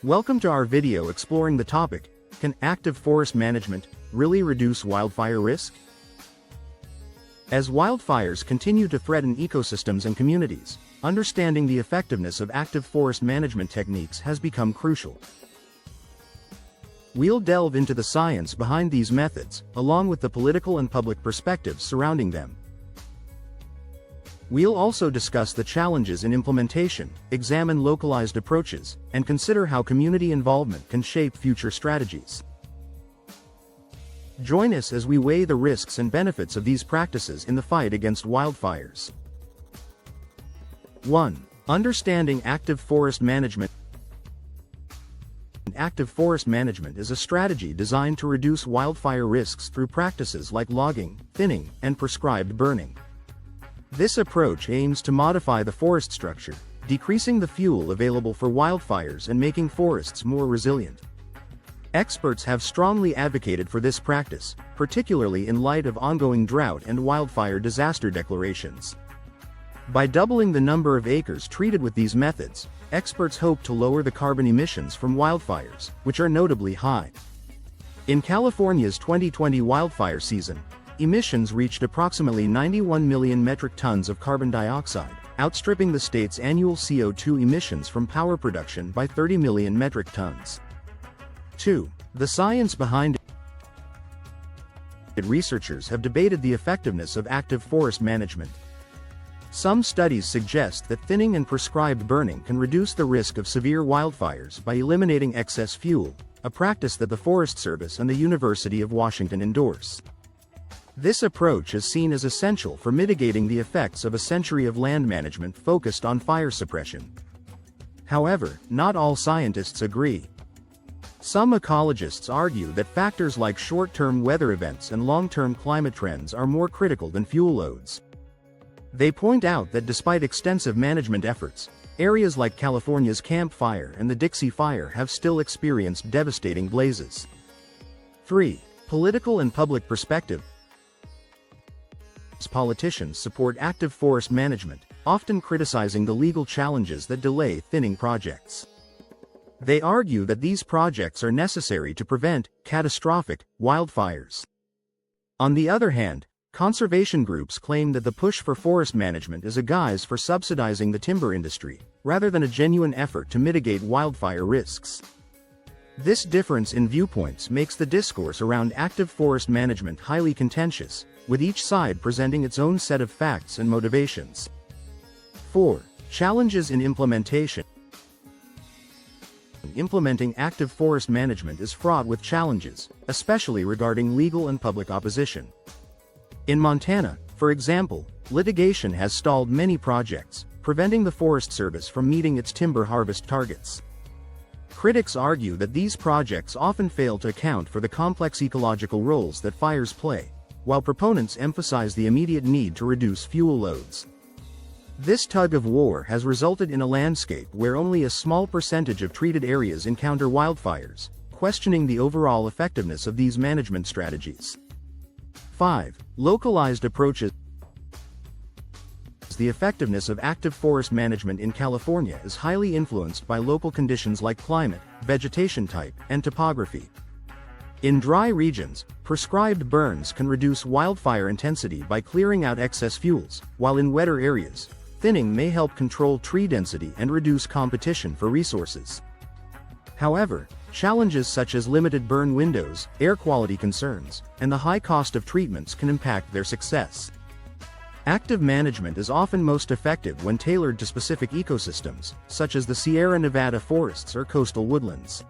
Welcome to our video exploring the topic, can active forest management really reduce wildfire risk? As wildfires continue to threaten ecosystems and communities, understanding the effectiveness of active forest management techniques has become crucial. We'll delve into the science behind these methods, along with the political and public perspectives surrounding them. We'll also discuss the challenges in implementation, examine localized approaches, and consider how community involvement can shape future strategies. Join us as we weigh the risks and benefits of these practices in the fight against wildfires. 1. Understanding active forest management. Active forest management is a strategy designed to reduce wildfire risks through practices like logging, thinning, and prescribed burning. This approach aims to modify the forest structure, decreasing the fuel available for wildfires and making forests more resilient. Experts have strongly advocated for this practice, particularly in light of ongoing drought and wildfire disaster declarations. By doubling the number of acres treated with these methods, experts hope to lower the carbon emissions from wildfires, which are notably high. In California's 2020 wildfire season, emissions reached approximately 91 million metric tons of carbon dioxide, outstripping the state's annual CO2 emissions from power production by 30 million metric tons. 2. The science behind it. Researchers have debated the effectiveness of active forest management. Some studies suggest that thinning and prescribed burning can reduce the risk of severe wildfires by eliminating excess fuel, a practice that the Forest Service and the University of Washington endorse. This approach is seen as essential for mitigating the effects of a century of land management focused on fire suppression. However, not all scientists agree. Some ecologists argue that factors like short-term weather events and long-term climate trends are more critical than fuel loads. They point out that despite extensive management efforts, areas like California's Camp Fire and the Dixie Fire have still experienced devastating blazes. 3. Political and public perspective. Politicians support active forest management, often criticizing the legal challenges that delay thinning projects. They argue that these projects are necessary to prevent catastrophic wildfires. On the other hand, conservation groups claim that the push for forest management is a guise for subsidizing the timber industry, rather than a genuine effort to mitigate wildfire risks. This difference in viewpoints makes the discourse around active forest management highly contentious, with each side presenting its own set of facts and motivations. 4. Challenges in implementation. Implementing active forest management is fraught with challenges, especially regarding legal and public opposition. In Montana, for example, litigation has stalled many projects, preventing the Forest Service from meeting its timber harvest targets. Critics argue that these projects often fail to account for the complex ecological roles that fires play, while proponents emphasize the immediate need to reduce fuel loads. This tug-of-war has resulted in a landscape where only a small percentage of treated areas encounter wildfires, questioning the overall effectiveness of these management strategies. 5. Localized approaches. The effectiveness of active forest management in California is highly influenced by local conditions like climate, vegetation type, and topography. In dry regions, prescribed burns can reduce wildfire intensity by clearing out excess fuels, while in wetter areas, thinning may help control tree density and reduce competition for resources. However, challenges such as limited burn windows, air quality concerns, and the high cost of treatments can impact their success. Active management is often most effective when tailored to specific ecosystems, such as the Sierra Nevada forests or coastal woodlands.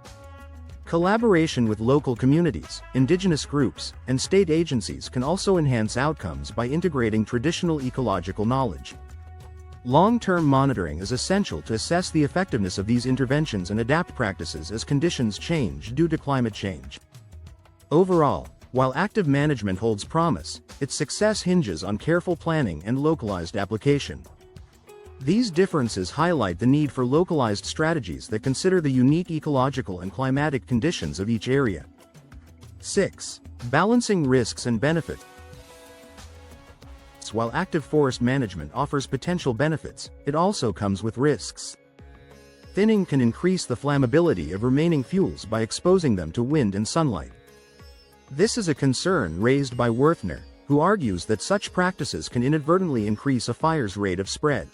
Collaboration with local communities, indigenous groups, and state agencies can also enhance outcomes by integrating traditional ecological knowledge. Long-term monitoring is essential to assess the effectiveness of these interventions and adapt practices as conditions change due to climate change. Overall, while active management holds promise, its success hinges on careful planning and localized application. These differences highlight the need for localized strategies that consider the unique ecological and climatic conditions of each area. 6. Balancing risks and benefits. While active forest management offers potential benefits, it also comes with risks. thinning can increase the flammability of remaining fuels by exposing them to wind and sunlight. This is a concern raised by Werthner, who argues that such practices can inadvertently increase a fire's rate of spread.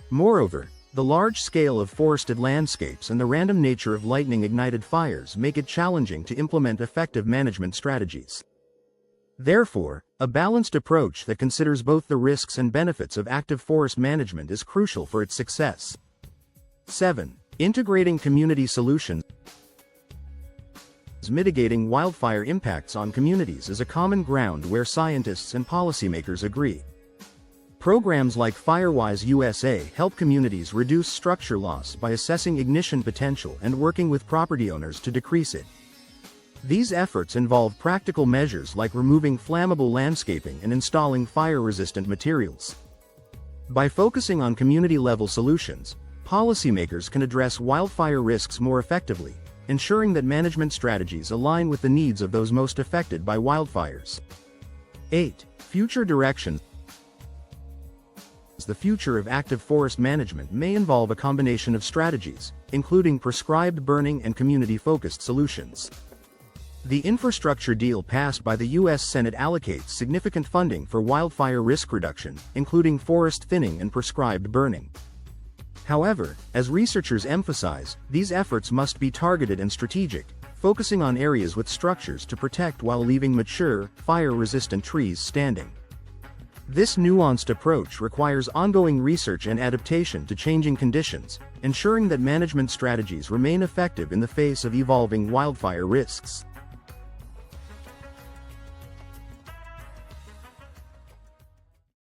Moreover, the large scale of forested landscapes and the random nature of lightning-ignited fires make it challenging to implement effective management strategies. Therefore, a balanced approach that considers both the risks and benefits of active forest management is crucial for its success. 7. Integrating community solutions. Mitigating wildfire impacts on communities is a common ground where scientists and policymakers agree. Programs like Firewise USA help communities reduce structure loss by assessing ignition potential and working with property owners to decrease it. These efforts involve practical measures like removing flammable landscaping and installing fire-resistant materials. By focusing on community-level solutions, policymakers can address wildfire risks more effectively, ensuring that management strategies align with the needs of those most affected by wildfires. 8. Future direction. The future of active forest management may involve a combination of strategies, including prescribed burning and community-focused solutions. The infrastructure deal passed by the U.S. Senate allocates significant funding for wildfire risk reduction, including forest thinning and prescribed burning. However, as researchers emphasize, these efforts must be targeted and strategic, focusing on areas with structures to protect while leaving mature, fire-resistant trees standing. This nuanced approach requires ongoing research and adaptation to changing conditions, ensuring that management strategies remain effective in the face of evolving wildfire risks.